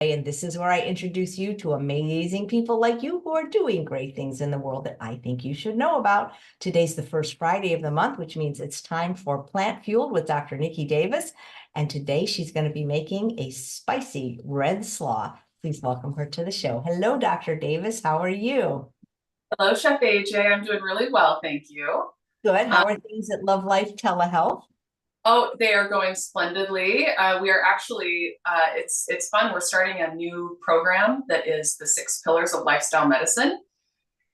And this is where I introduce you to amazing people like you who are doing great things in the world that I think you should know about. Today's the first Friday of the month, which means it's time for Plant Fueled with Dr. Niki Davis. And today she's going to be making a spicy red slaw. Please welcome her to the show. Hello, Dr. Davis. How are you? Hello, Chef AJ. I'm doing really well, thank you. Good. Um, How are things at Love Life Telehealth? oh, they are going splendidly. We are actually, it's fun. We're starting a new program that is the 6 pillars of lifestyle medicine,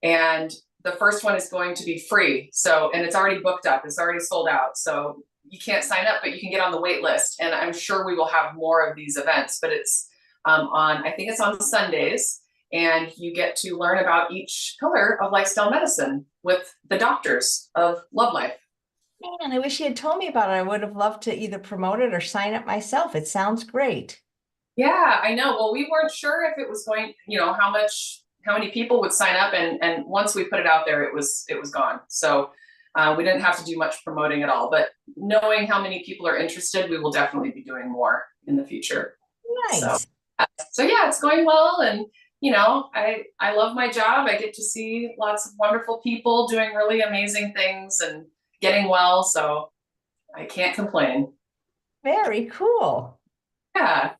and the first one is going to be free. So, and it's already booked up. It's already sold out. So you can't sign up, but you can get on the wait list. And I'm sure we will have more of these events. But it's I think it's on Sundays. And you get to learn about each pillar of lifestyle medicine with the doctors of Love Life. Man, I wish you had told me about it. I would have loved to either promote it or sign up myself. It sounds great. Yeah, I know. Well, we weren't sure if it was going, how many people would sign up, and once we put it out there, it was gone. So we didn't have to do much promoting at all. But knowing how many people are interested, we will definitely be doing more in the future. So Nice. so yeah, it's going well, and I love my job. I get to see lots of wonderful people doing really amazing things and getting well, so I can't complain. Very cool. Yeah.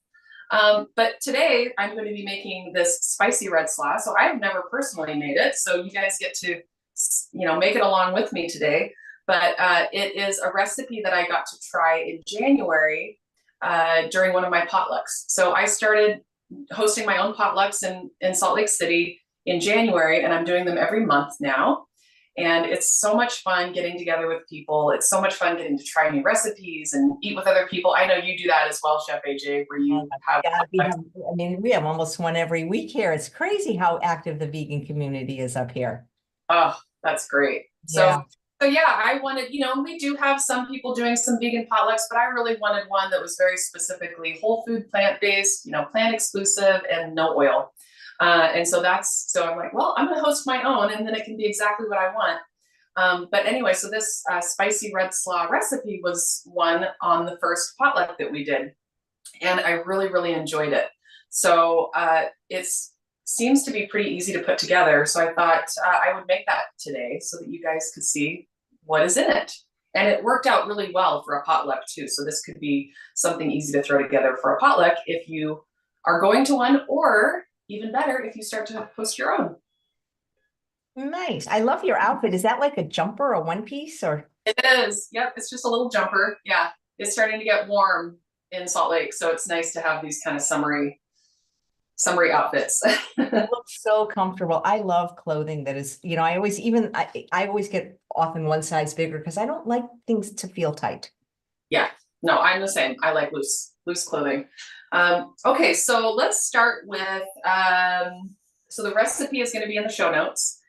But today I'm going to be making this spicy red slaw. So I've never personally made it. So you guys get to, make it along with me today. But it is a recipe that I got to try in January during one of my potlucks. So I started hosting my own potlucks in Salt Lake City in January, and I'm doing them every month now. And it's so much fun getting together with people. It's so much fun getting to try new recipes and eat with other people. I know you do that as well, Chef AJ, where you have. Yeah, we have almost one every week here. It's crazy how active the vegan community is up here. Oh, that's great. Yeah. So yeah, I wanted, we do have some people doing some vegan potlucks, but I really wanted one that was very specifically whole food, plant-based, plant exclusive and no oil. And so I'm like, well, I'm going to host my own, and then it can be exactly what I want. But anyway, so this spicy red slaw recipe was one on the first potluck that we did, and I really, really enjoyed it. So it seems to be pretty easy to put together. So I thought I would make that today so that you guys could see what is in it. And it worked out really well for a potluck too. So this could be something easy to throw together for a potluck if you are going to one, or even better, if you start to host your own. Nice. I love your outfit. Is that like a jumper, a one piece, or? It is. Yep. It's just a little jumper. Yeah. It's starting to get warm in Salt Lake. So it's nice to have these kind of summery outfits. It looks so comfortable. I love clothing that is, I always get often one size bigger because I don't like things to feel tight. Yeah. No, I'm the same. I like loose clothing. Okay, so let's start with, so the recipe is going to be in the show notes.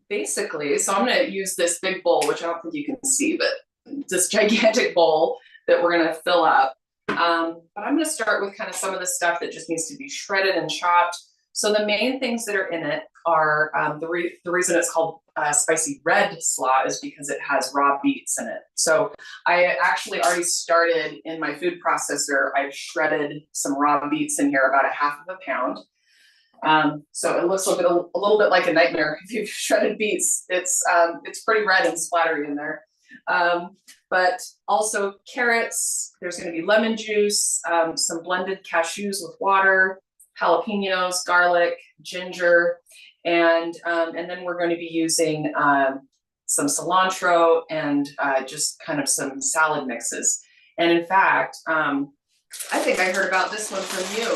Basically, so I'm going to use this big bowl, which I don't think you can see, but this gigantic bowl that we're going to fill up. But I'm going to start with kind of some of the stuff that just needs to be shredded and chopped. So the main things that are in it are, the reason it's called spicy red slaw is because it has raw beets in it. So I actually already started in my food processor. I've shredded some raw beets in here, about 1/2 pound. So it looks a little bit like a nightmare if you've shredded beets. It's pretty red and splattery in there. But also carrots. There's going to be lemon juice, some blended cashews with water, jalapeños, garlic, ginger, and then we're going to be using some cilantro and just kind of some salad mixes. And in fact, I think I heard about this one from you,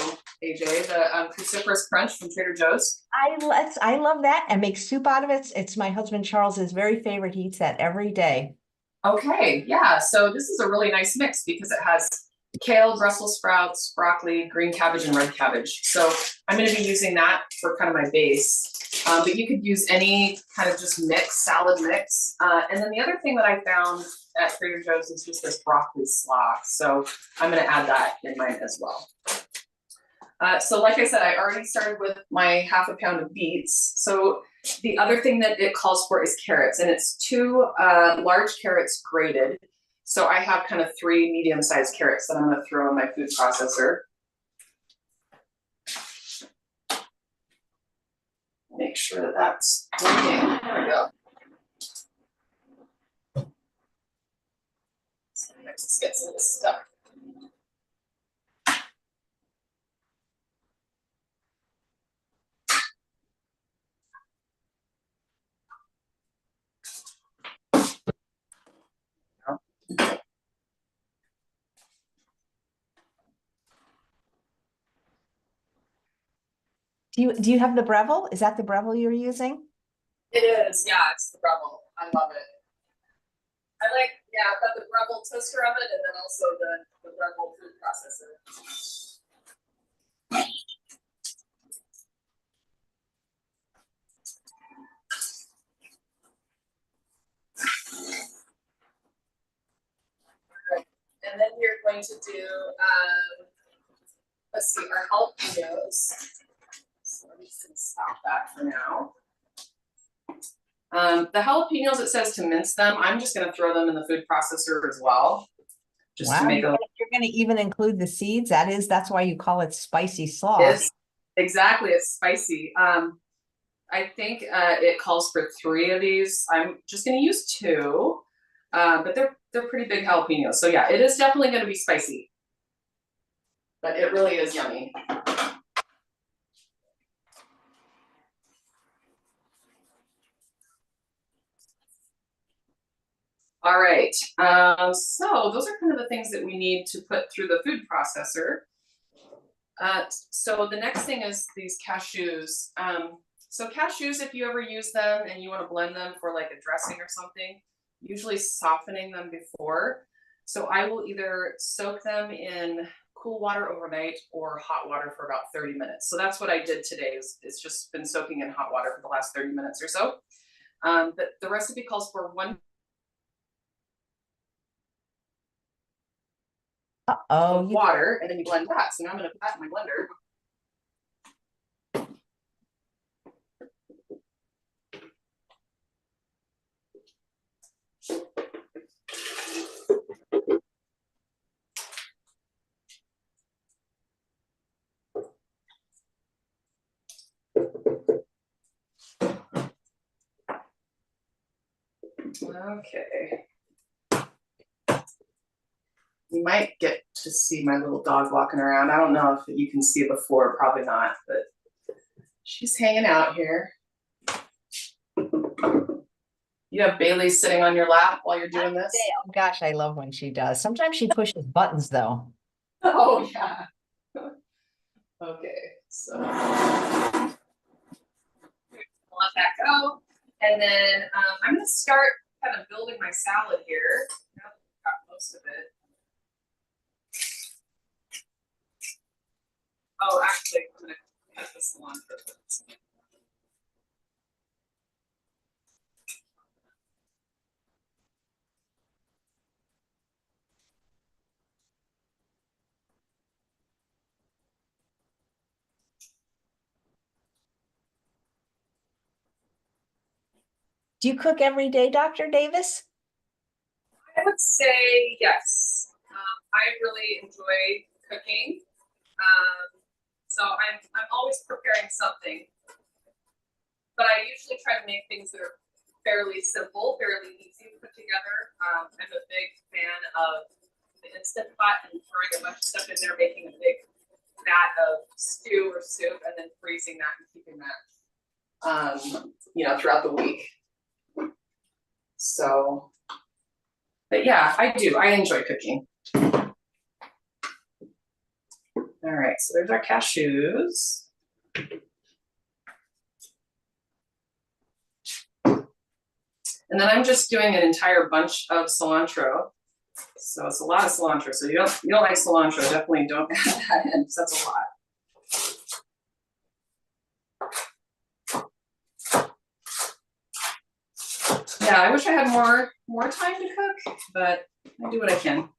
AJ, the Cruciferous Crunch from Trader Joe's. I love that and make soup out of it. It's my husband Charles's very favorite. He eats that every day. Okay, yeah. So this is a really nice mix because it has kale, Brussels sprouts, broccoli, green cabbage, and red cabbage. So I'm going to be using that for kind of my base. But you could use any kind of just salad mix. And then the other thing that I found at Trader Joe's is just this broccoli slaw. So I'm going to add that in mine as well. So like I said, I already started with my 1/2 pound of beets. So the other thing that it calls for is carrots, and it's 2 large carrots grated. So I have kind of 3 medium-sized carrots that I'm going to throw in my food processor. make sure that that's working. There we go. So let's just get some of this stuff. Do you have the Breville? Is that the Breville you're using? It is, yeah, it's the Breville. I love it. I like, yeah, I've got the Breville toaster oven and then also the Breville food processor. And then you're going to do, let's see, our jalapeños. So I'm just gonna stop that for now. The jalapeños, it says to mince them. I'm just gonna throw them in the food processor as well. Just Wow, to make them. you're gonna even include the seeds? That's why you call it spicy slaw. Yes, exactly, it's spicy. I think it calls for 3 of these. I'm just gonna use 2. But they're pretty big jalapenos. So yeah, it is definitely gonna be spicy. But it really is yummy. All right, so those are kind of the things that we need to put through the food processor. So the next thing is these cashews. So cashews, if you ever use them and you want to blend them for like a dressing or something, usually softening them before. So I will either soak them in cool water overnight or hot water for about 30 minutes. So that's what I did today. It's just been soaking in hot water for the last 30 minutes or so. But the recipe calls for 1 Uh-oh. water, and then you blend that. So now I'm going to put that in my blender. Okay. You might get to see my little dog walking around. I don't know if you can see it before, probably not, but she's hanging out here. You have Bailey sitting on your lap while you're doing this? Oh gosh, I love when she does. Sometimes she pushes buttons though. Oh yeah. Okay, so let that go. And then I'm gonna start kind of building my salad here. Now that I've got most of it. Oh, actually, I'm gonna cut this cilantro. Do you cook every day, Dr. Davis? I would say yes. I really enjoy cooking. So I'm always preparing something. But I usually try to make things that are fairly simple, fairly easy to put together. I'm a big fan of the Instant Pot and throwing a bunch of stuff in there, making a big vat of stew or soup, and then freezing that and keeping that, throughout the week. So, but yeah, I do. I enjoy cooking. All right, so there's our cashews. And then I'm just doing an entire bunch of cilantro. So it's a lot of cilantro. So you don't like cilantro, definitely don't add that in because that's a lot. Yeah, I wish I had more time to cook, but I do what I can.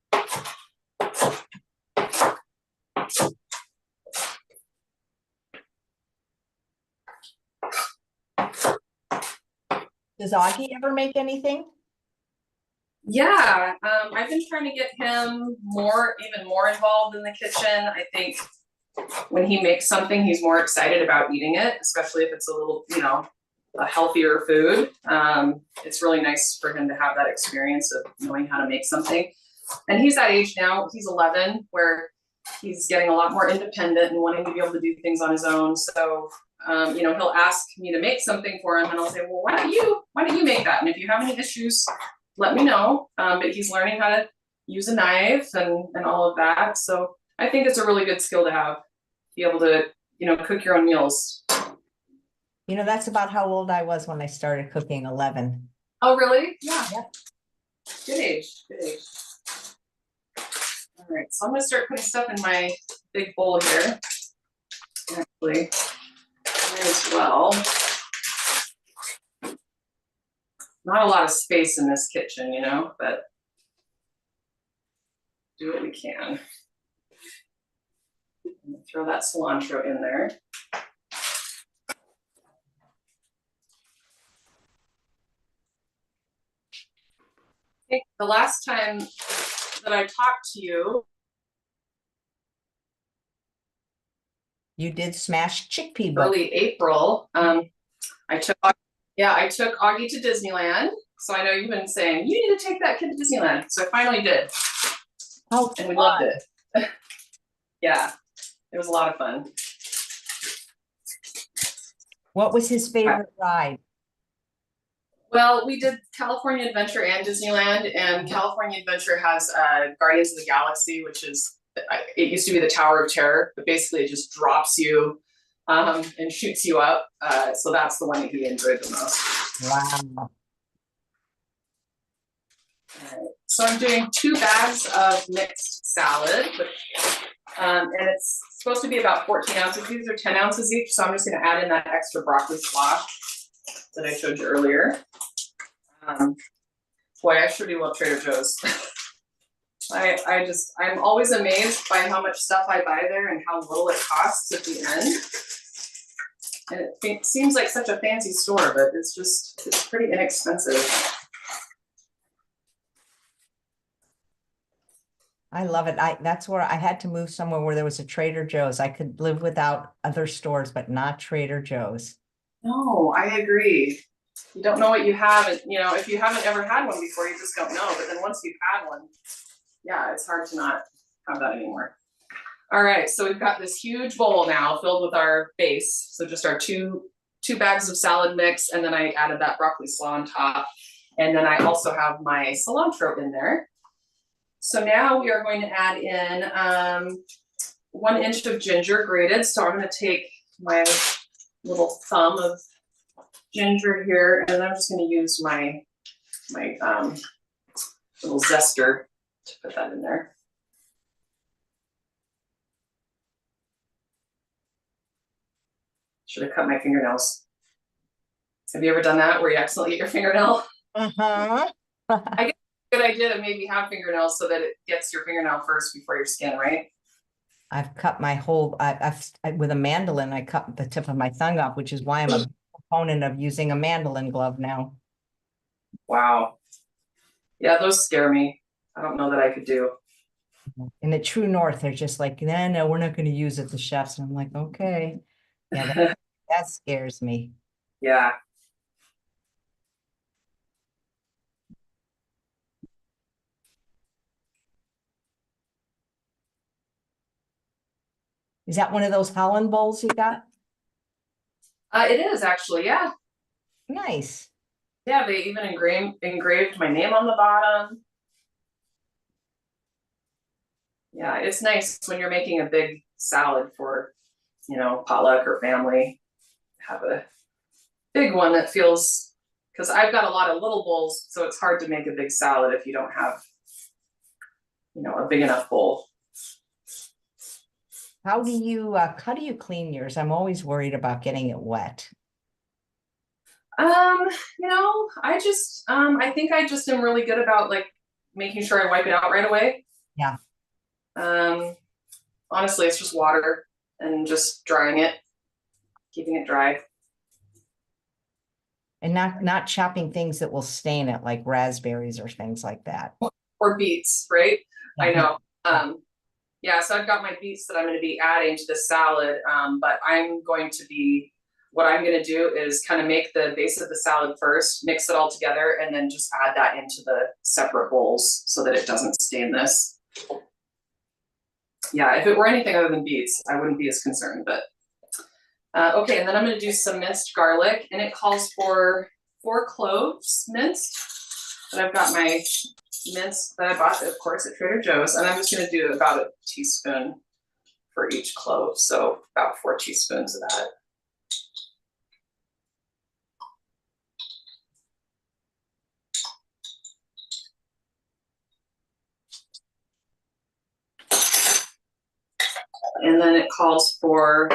Does Augie ever make anything? Yeah, I've been trying to get him even more involved in the kitchen. I think when he makes something, he's more excited about eating it, especially if it's a little, you know, a healthier food. It's really nice for him to have that experience of knowing how to make something. And he's that age now, he's 11, where he's getting a lot more independent and wanting to be able to do things on his own. So, you know, he'll ask me to make something for him and I'll say, well, why don't you make that? And if you have any issues, let me know. But he's learning how to use a knife and all of that. So I think it's a really good skill to have, be able to, you know, cook your own meals. You know, that's about how old I was when I started cooking, 11. Oh, really? Yeah. Yep. Good age, good age. All right, so I'm gonna start putting stuff in my big bowl here. Actually, as well. Not a lot of space in this kitchen, you know, but do what we can. Throw that cilantro in there. Okay, the last time that I talked to you, You did smash chickpea butter. early April, I took Augie to Disneyland. So I know you've been saying, you need to take that kid to Disneyland. So I finally did. Oh, and we loved it. Yeah, it was a lot of fun. What was his favorite ride? Well, we did California Adventure and Disneyland, and California Adventure has Guardians of the Galaxy, which is, it used to be the Tower of Terror, but basically it just drops you and shoots you up. So that's the one that he enjoyed the most. Wow. All right. So I'm doing 2 bags of mixed salad, and it's supposed to be about 14 ounces. These are 10 ounces each, so I'm just going to add in that extra broccoli slaw that I showed you earlier. Boy, I sure do love Trader Joe's. I'm always amazed by how much stuff I buy there and how little it costs at the end. And it seems like such a fancy store, but it's pretty inexpensive. I love it. That's where I had to move somewhere where there was a Trader Joe's. I could live without other stores, but not Trader Joe's. No, I agree. You don't know what you have, and you know, if you haven't ever had one before, you just don't know. But then once you've had one, yeah, it's hard to not have that anymore. All right, so we've got this huge bowl now filled with our base. So just our two bags of salad mix, and then I added that broccoli slaw on top. And then I also have my cilantro in there. So now we are going to add in 1 inch of ginger grated. So I'm going to take my little thumb of ginger here, and I'm just going to use my little zester to put that in there. Should have cut my fingernails. Have you ever done that where you accidentally get your fingernail? Uh-huh. I guess it's a good idea to maybe have fingernails so that it gets your fingernail first before your skin, right? I've cut my whole, with a mandolin, I cut the tip of my thumb off, which is why I'm a proponent of using a mandolin glove now. Wow. Yeah, those scare me. I don't know that I could do. In the True North, they're just like, no, we're not going to use it, the chefs. And I'm like, okay. Yeah, that scares me. Yeah. Is that one of those Holland bowls you got? It is actually, yeah. Nice. Yeah, they even engraved my name on the bottom. Yeah, it's nice when you're making a big salad for, you know, potluck or family. Have a big one that feels, because I've got a lot of little bowls, so it's hard to make a big salad if you don't have, you know, a big enough bowl. How do you clean yours? I'm always worried about getting it wet. You know, I think I just am really good about like making sure I wipe it out right away. Yeah. Honestly, it's just water and just drying it, keeping it dry. And not chopping things that will stain it, like raspberries or things like that. Or beets, right? I know. Yeah, so I've got my beets that I'm going to be adding to the salad, but what I'm going to do is kind of make the base of the salad first, mix it all together, and then just add that into the separate bowls so that it doesn't stain this. Yeah, if it were anything other than beets, I wouldn't be as concerned, but okay, and then I'm going to do some minced garlic, and it calls for 4 cloves minced. And I've got my mince that I bought, of course, at Trader Joe's, and I'm just going to do about a teaspoon for each clove, so about 4 teaspoons of that. And then it calls for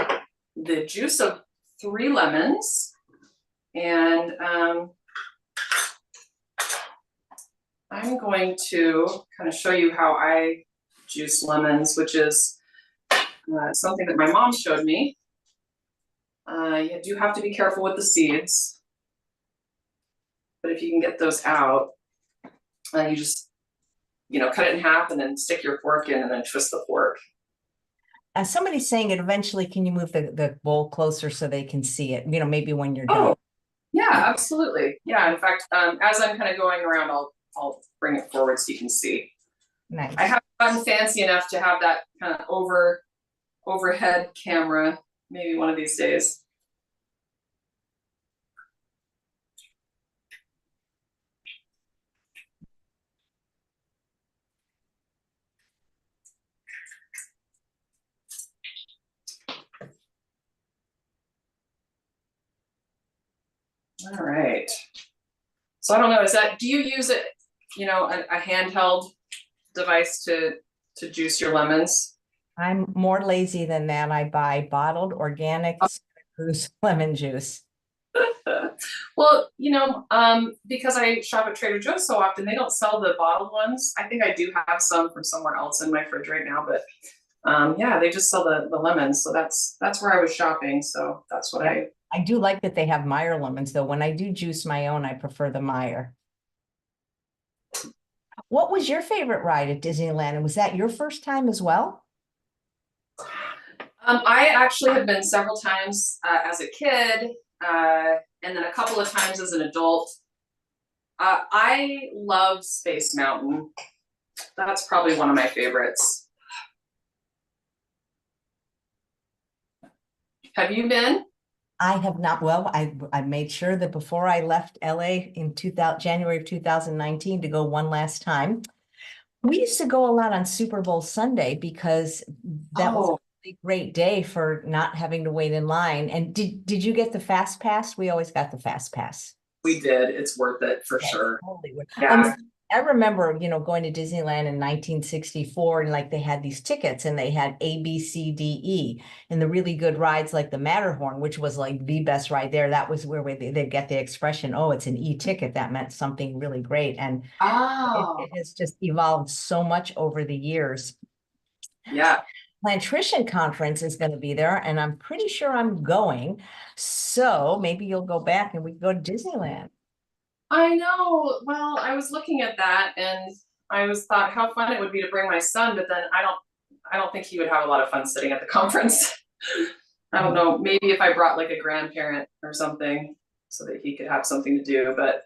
the juice of 3 lemons, and I'm going to kind of show you how I juice lemons, which is something that my mom showed me. You do have to be careful with the seeds, but if you can get those out, you just, cut it in half and then stick your fork in and then twist the fork. Somebody's saying it eventually, can you move the bowl closer so they can see it, maybe when you're done? Oh, yeah, absolutely. Yeah, in fact, as I'm kind of going around, I'll bring it forward so you can see. Nice. I haven't gotten fancy enough to have that kind of overhead camera, maybe one of these days. All right. So I don't know, do you use it, a handheld device to juice your lemons? I'm more lazy than that. I buy bottled organic Cruciferous lemon juice. Well, because I shop at Trader Joe's so often, they don't sell the bottled ones. I think I do have some from somewhere else in my fridge right now, but yeah, they just sell the lemons. So that's where I was shopping. So that's what I do like that they have Meyer lemons, though. When I do juice my own, I prefer the Meyer. What was your favorite ride at Disneyland? And was that your first time as well? I actually have been several times as a kid, and then a couple of times as an adult. I love Space Mountain. That's probably one of my favorites. Have you been? I have not. Well, I made sure that before I left LA in January of 2019 to go one last time. We used to go a lot on Super Bowl Sunday because that was a really great day for not having to wait in line. And did you get the Fast Pass? We always got the Fast Pass. We did. It's worth it for sure. Totally. Yeah. I remember, going to Disneyland in 1964, and like they had these tickets and they had A, B, C, D, E, and the really good rides like the Matterhorn, which was like the best ride there. That was where they'd get the expression, oh, it's an E ticket. That meant something really great. And it has just evolved so much over the years. Yeah. Plantrition Conference is going to be there, and I'm pretty sure I'm going. So maybe you'll go back and we can go to Disneyland. I know. Well, I was looking at that and I thought how fun it would be to bring my son, but then I don't think he would have a lot of fun sitting at the conference. I don't know, maybe if I brought like a grandparent or something so that he could have something to do, but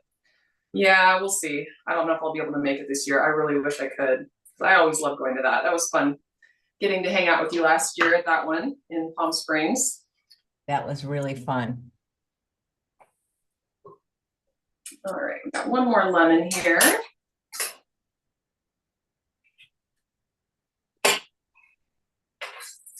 yeah, we'll see. I don't know if I'll be able to make it this year. I really wish I could. I always love going to that. That was fun getting to hang out with you last year at that one in Palm Springs. That was really fun. All right, we got one more lemon here.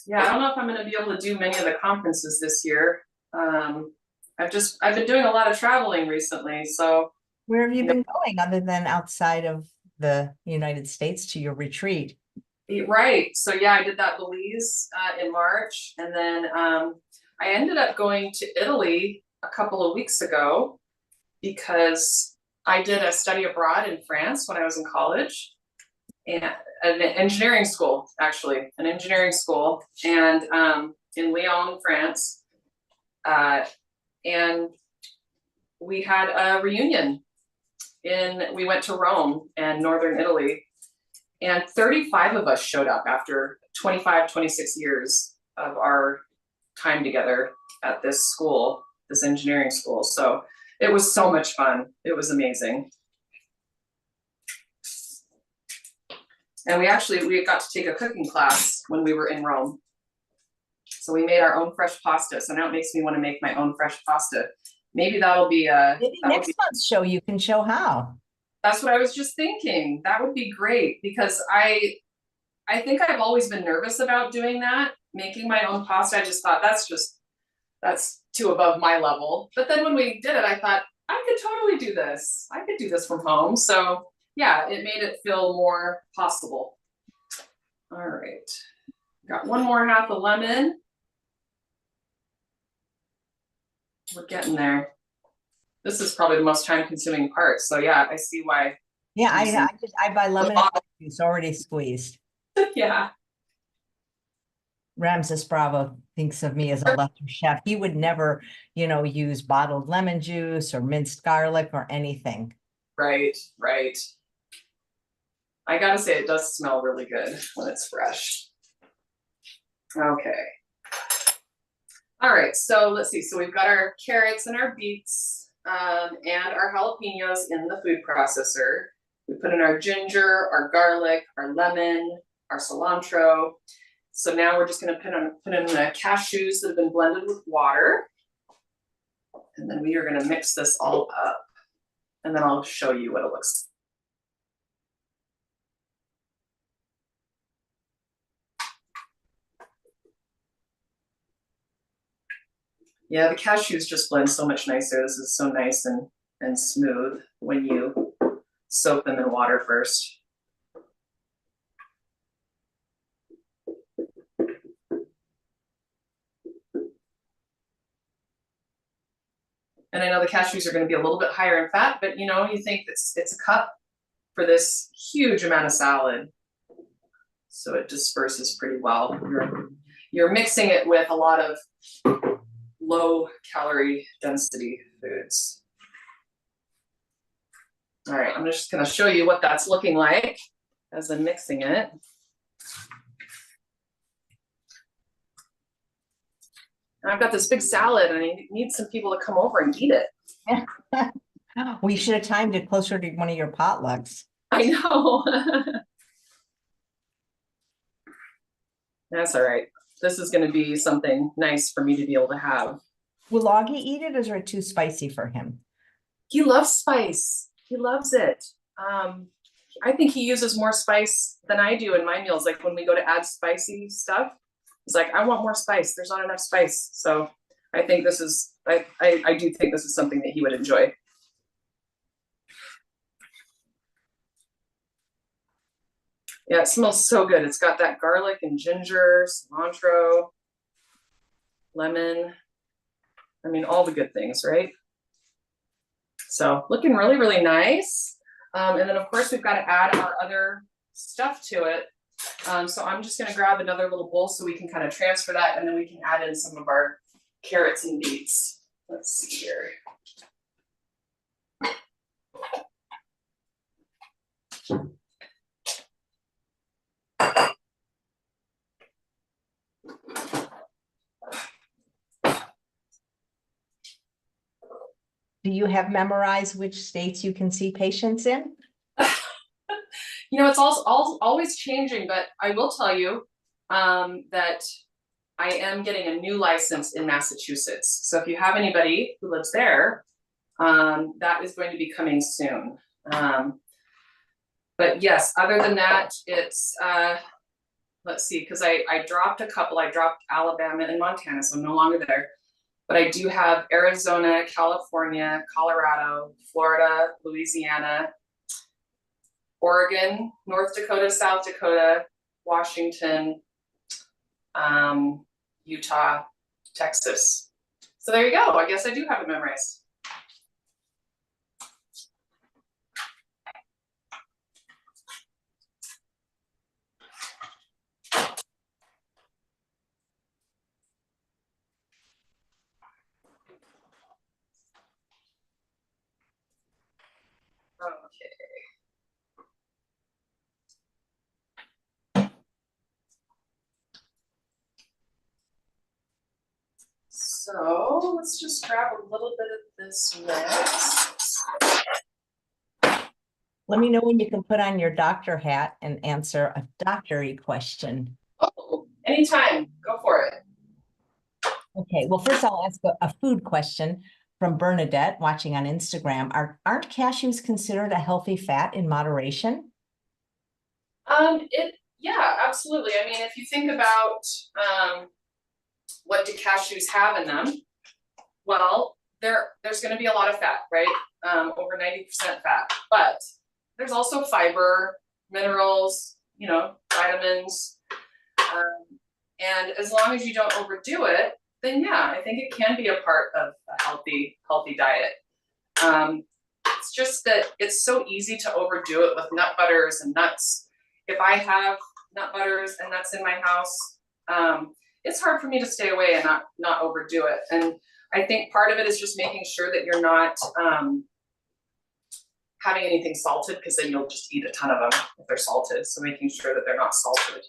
Yeah, I don't know if I'm going to be able to do many of the conferences this year. I've been doing a lot of traveling recently, so. Where have you been going other than outside of the United States to your retreat? Right, so yeah, I did that Belize in March, and then I ended up going to Italy a couple of weeks ago because I did a study abroad in France when I was in college, and an engineering school, actually, an engineering school, and in Lyon, France, and we had a reunion we went to Rome and Northern Italy, and 35 of us showed up after 25, 26 years of our time together at this school, this engineering school. So it was so much fun. It was amazing. And we got to take a cooking class when we were in Rome. So we made our own fresh pasta. So now it makes me want to make my own fresh pasta. Maybe that'll be maybe next month's show you can show how. That's what I was just thinking. That would be great, because I think I've always been nervous about doing that, making my own pasta. I just thought that's too above my level. But then when we did it, I thought I could totally do this. I could do this from home. So yeah, it made it feel more possible. All right, got one more half a lemon. We're getting there. This is probably the most time-consuming part. So yeah, I see why. Yeah, I buy lemon juice already squeezed. Yeah. Ramses Bravo thinks of me as a lesser chef. He would never, use bottled lemon juice or minced garlic or anything. Right, right. I gotta say, it does smell really good when it's fresh. Okay. All right, so let's see. So we've got our carrots and our beets and our jalapeños in the food processor. We put in our ginger, our garlic, our lemon, our cilantro. So now we're just gonna put in the cashews that have been blended with water. And then we are gonna mix this all up. And then I'll show you what it looks like. Yeah, the cashews just blend so much nicer. This is so nice and smooth when you soak them in water first. And I know the cashews are going to be a little bit higher in fat, but you think it's a cup for this huge amount of salad. So it disperses pretty well. You're mixing it with a lot of low calorie density foods. All right, I'm just gonna show you what that's looking like as I'm mixing it. I've got this big salad and I need some people to come over and eat it. We should have timed it closer to one of your potlucks. I know. That's all right. This is going to be something nice for me to be able to have. Will Augie eat it, or is it too spicy for him? He loves spice. He loves it. I think he uses more spice than I do in my meals. Like when we go to add spicy stuff, he's like, I want more spice. There's not enough spice. So I think this is, I do think this is something that he would enjoy. Yeah, it smells so good. It's got that garlic and ginger, cilantro, lemon. I mean, all the good things, right? So looking really, really nice. And then of course we've got to add our other stuff to it. So I'm just going to grab another little bowl so we can kind of transfer that, and then we can add in some of our carrots and beets. Let's see here. Do you have memorized which states you can see patients in? It's always changing, but I will tell you that I am getting a new license in Massachusetts. So if you have anybody who lives there, that is going to be coming soon. But yes, other than that, it's, let's see, because I dropped a couple. I dropped Alabama and Montana, so I'm no longer there. But I do have Arizona, California, Colorado, Florida, Louisiana, Oregon, North Dakota, South Dakota, Washington, Utah, Texas. So there you go. I guess I do have it memorized. So let's just grab a little bit of this mix. Let me know when you can put on your doctor hat and answer a doctor-y question. Oh, anytime, go for it. Okay, well, first I'll ask a food question from Bernadette watching on Instagram. Aren't cashews considered a healthy fat in moderation? Yeah, absolutely. I mean, if you think about what do cashews have in them? Well, there's going to be a lot of fat, right? Over 90% fat, but there's also fiber, minerals, you know, vitamins. And as long as you don't overdo it, then yeah, I think it can be a part of a healthy diet. It's just that it's so easy to overdo it with nut butters and nuts. If I have nut butters and nuts in my house, it's hard for me to stay away and not overdo it. And I think part of it is just making sure that you're not having anything salted, because then you'll just eat a ton of them if they're salted. So making sure that they're not salted.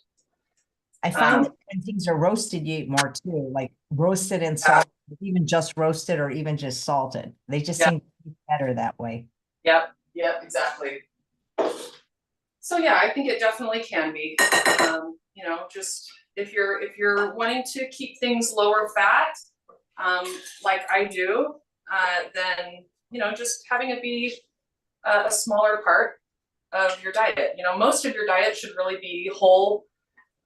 I find that when things are roasted, you eat more too, like roasted and salted, even just roasted or even just salted. They just seem to be better that way. Yep, exactly. So yeah, I think it definitely can be. You know, just if you're wanting to keep things lower fat, like I do, then you know, just having it be a smaller part of your diet. You know, most of your diet should really be whole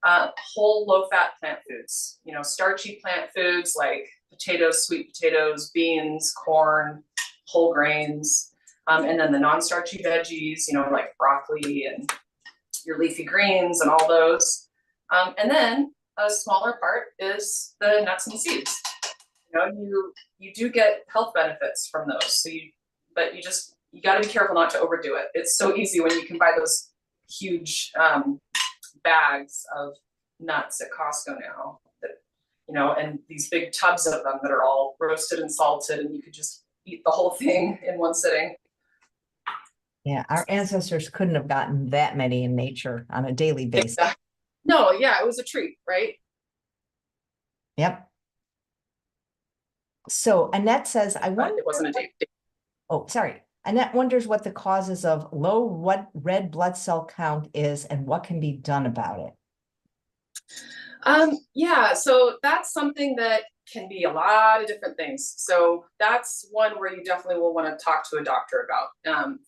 low-fat plant foods. You know, starchy plant foods like potatoes, sweet potatoes, beans, corn, whole grains, and then the non-starchy veggies. You know, like broccoli and your leafy greens and all those. And then a smaller part is the nuts and seeds. You know, you do get health benefits from those. So you got to be careful not to overdo it. It's so easy when you can buy those huge bags of nuts at Costco now, that, you know, and these big tubs of them that are all roasted and salted, and you could just eat the whole thing in one sitting. Yeah, our ancestors couldn't have gotten that many in nature on a daily basis. Exactly. No, yeah, it was a treat, right? Yep. So Annette says, I wonder. It wasn't a date. Oh, sorry. Annette wonders what the causes of low red blood cell count is and what can be done about it. Yeah, so that's something that can be a lot of different things. So that's one where you definitely will want to talk to a doctor about.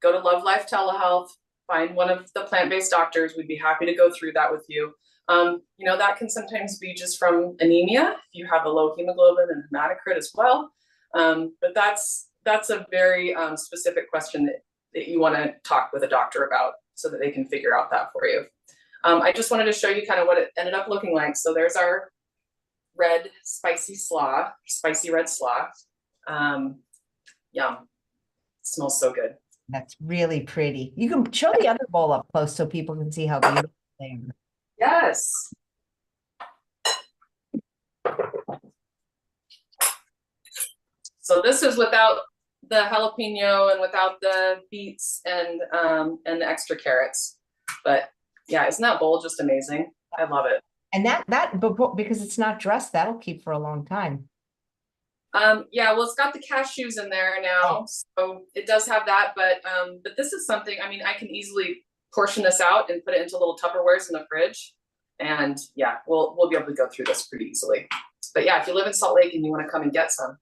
Go to Love Life Telehealth, find one of the plant-based doctors. We'd be happy to go through that with you. You know, that can sometimes be just from anemia, if you have a low hemoglobin and hematocrit as well. But that's a very specific question that you want to talk with a doctor about so that they can figure out that for you. I just wanted to show you kind of what it ended up looking like. So there's our red spicy red slaw. Yum. Smells so good. That's really pretty. You can show the other bowl up close so people can see how beautiful they are. Yes. So this is without the jalapeno and without the beets and the extra carrots. But yeah, isn't that bowl just amazing? I love it. And but because it's not dressed, that'll keep for a long time. Yeah, well, it's got the cashews in there now, so it does have that. But this is something. I mean, I can easily portion this out and put it into little Tupperwares in the fridge, and yeah, we'll be able to go through this pretty easily. But yeah, if you live in Salt Lake and you want to come and get some.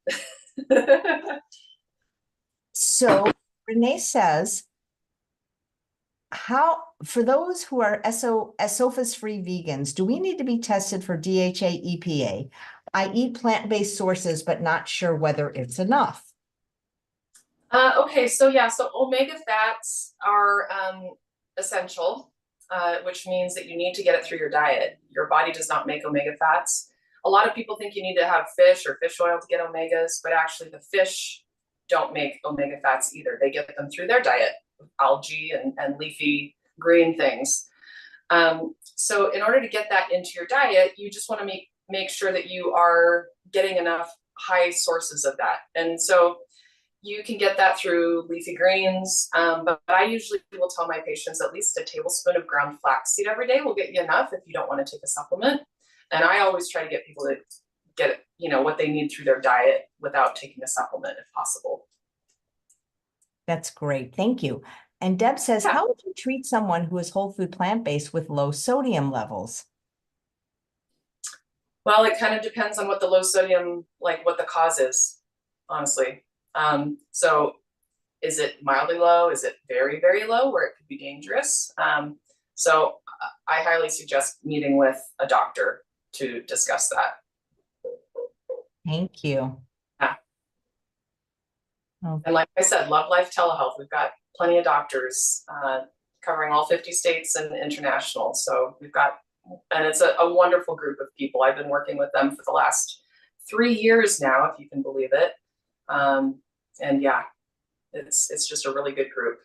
So Renee says, for those who are SOFAS-free vegans, do we need to be tested for DHA EPA? I eat plant-based sources, but not sure whether it's enough. Okay, so yeah, so omega fats are essential, which means that you need to get it through your diet. Your body does not make omega fats. A lot of people think you need to have fish or fish oil to get omegas, but actually the fish don't make omega fats either. They get them through their diet, algae and leafy green things. So in order to get that into your diet, you just want to make sure that you are getting enough high sources of that. And so you can get that through leafy greens, but I usually will tell my patients at least a tablespoon of ground flaxseed every day will get you enough if you don't want to take a supplement. And I always try to get people to get what they need through their diet without taking a supplement if possible. That's great. Thank you. And Deb says, Yeah. how would you treat someone who is whole food plant-based with low sodium levels? Well, it kind of depends on what the low sodium, like what the cause is, honestly. So is it mildly low? Is it very, very low where it could be dangerous? So I highly suggest meeting with a doctor to discuss that. Thank you. Yeah. Oh, And like I said, Love Life Telehealth, we've got plenty of doctors covering all 50 states and international. So and it's a wonderful group of people. I've been working with them for the last 3 years now, if you can believe it. And yeah, it's just a really good group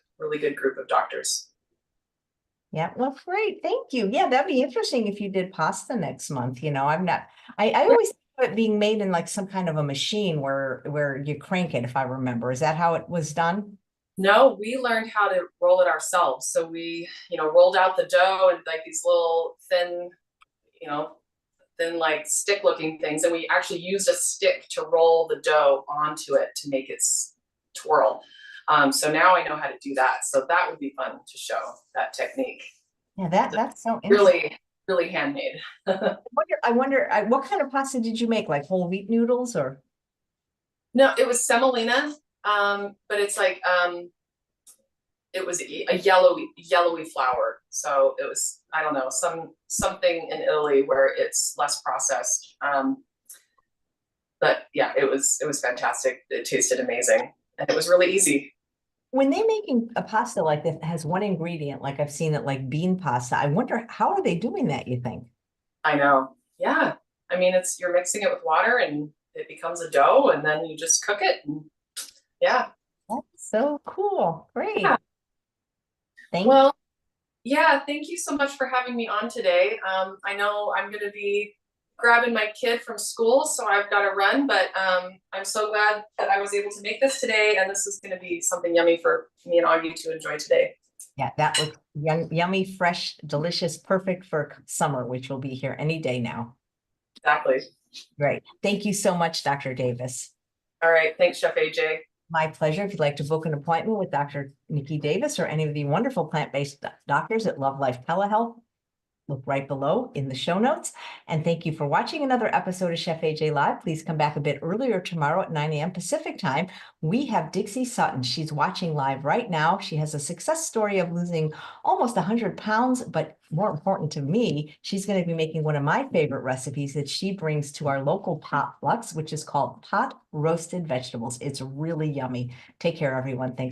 of doctors. yeah, well, great. Thank you. Yeah, that'd be interesting if you did pasta next month. I always think of it being made in like some kind of a machine where you crank it, if I remember. Is that how it was done? No, we learned how to roll it ourselves. So we, rolled out the dough and like these little thin like stick looking things. And we actually used a stick to roll the dough onto it to make it twirl. So now I know how to do that. So that would be fun to show that technique. Yeah, that's so interesting. Really, really handmade. I wonder, what kind of pasta did you make? Like whole wheat noodles or? No, it was semolina, but it's like it was a yellowy flour. So it was, I don't know, something in Italy where it's less processed. But yeah, it was fantastic. It tasted amazing, and it was really easy. When they're making a pasta like this that has one ingredient, like I've seen it like bean pasta, I wonder how are they doing that, you think? I know. Yeah. I mean, you're mixing it with water and it becomes a dough and then you just cook it. And yeah. That's so cool. Great. Yeah. Thank you. Yeah, thank you so much for having me on today. I know I'm going to be grabbing my kid from school, so I've got to run, but I'm so glad that I was able to make this today, and this is going to be something yummy for me and Augie to enjoy today. Yeah, that looks yummy, fresh, delicious, perfect for summer, which will be here any day now. Exactly. Great. Thank you so much, Dr. Davis. All right. Thanks, Chef AJ. My pleasure. If you'd like to book an appointment with Dr. Niki Davis or any of the wonderful plant-based doctors at Love Life Telehealth, look right below in the show notes. And thank you for watching another episode of Chef AJ Live. Please come back a bit earlier tomorrow at 9 a.m. Pacific time. We have Dixie Sutton. She's watching live right now. She has a success story of losing almost 100 pounds, but more important to me, she's going to be making one of my favorite recipes that she brings to our local potlucks, which is called pot roasted vegetables. It's really yummy. Take care, everyone. Thanks.